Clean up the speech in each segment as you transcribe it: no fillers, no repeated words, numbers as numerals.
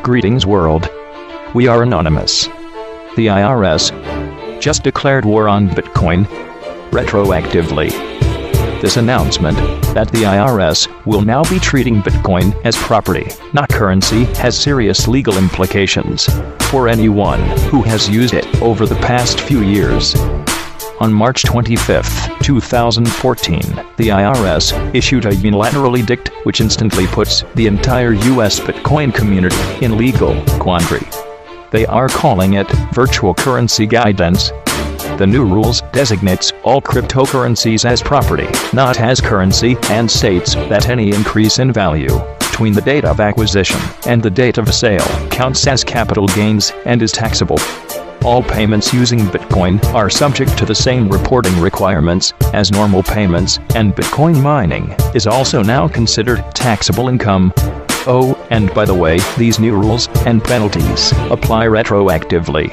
Greetings world. We are anonymous. The IRS just declared war on Bitcoin retroactively. This announcement that the IRS will now be treating Bitcoin as property, not currency, has serious legal implications for anyone who has used it over the past few years. On March 25, 2014, the IRS issued a unilateral edict which instantly puts the entire US Bitcoin community in legal quandary. They are calling it virtual currency guidance. The new rules designates all cryptocurrencies as property, not as currency, and states that any increase in value between the date of acquisition and the date of sale counts as capital gains and is taxable. All payments using Bitcoin are subject to the same reporting requirements as normal payments, and Bitcoin mining is also now considered taxable income. Oh, and by the way, these new rules and penalties apply retroactively.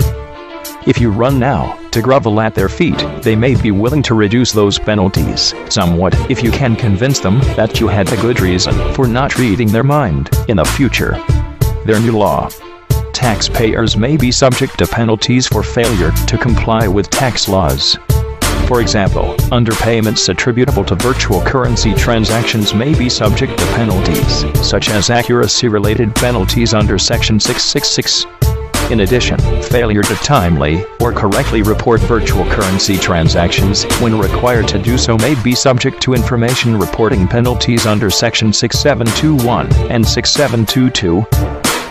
If you run now to grovel at their feet, they may be willing to reduce those penalties somewhat if you can convince them that you had a good reason for not reading their mind in the future. Their new law: taxpayers may be subject to penalties for failure to comply with tax laws. For example, underpayments attributable to virtual currency transactions may be subject to penalties, such as accuracy-related penalties under Section 666. In addition, failure to timely or correctly report virtual currency transactions when required to do so may be subject to information reporting penalties under Section 6721 and 6722.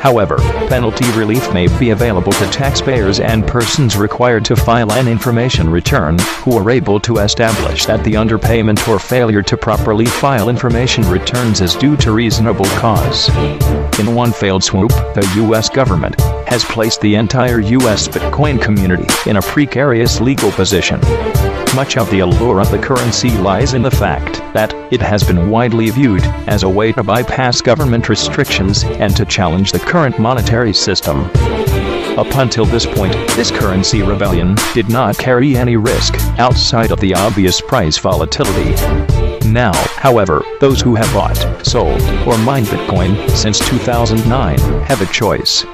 However, penalty relief may be available to taxpayers and persons required to file an information return who are able to establish that the underpayment or failure to properly file information returns is due to reasonable cause. In one failed swoop, the U.S. government has placed the entire U.S. Bitcoin community in a precarious legal position. Much of the allure of the currency lies in the fact that it has been widely viewed as a way to bypass government restrictions and to challenge the current monetary system. Up until this point, this currency rebellion did not carry any risk outside of the obvious price volatility. Now, however, those who have bought, sold, or mined Bitcoin since 2009 have a choice.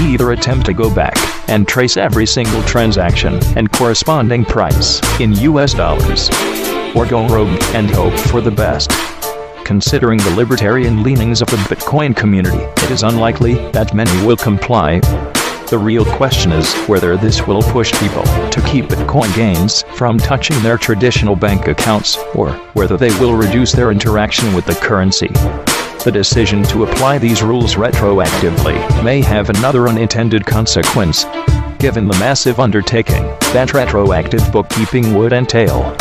Either attempt to go back and trace every single transaction and corresponding price in US dollars, or go rogue and hope for the best. Considering the libertarian leanings of the Bitcoin community, it is unlikely that many will comply. The real question is whether this will push people to keep Bitcoin gains from touching their traditional bank accounts, or whether they will reduce their interaction with the currency. The decision to apply these rules retroactively may have another unintended consequence, given the massive undertaking that retroactive bookkeeping would entail.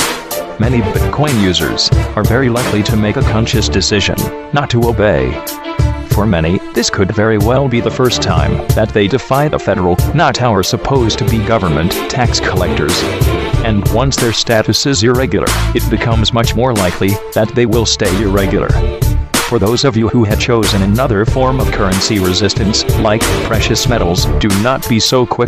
Many Bitcoin users are very likely to make a conscious decision not to obey. For many, this could very well be the first time that they defy the federal, not our supposed-to-be government, tax collectors. And once their status is irregular, it becomes much more likely that they will stay irregular. For those of you who had chosen another form of currency resistance, like precious metals, do not be so quick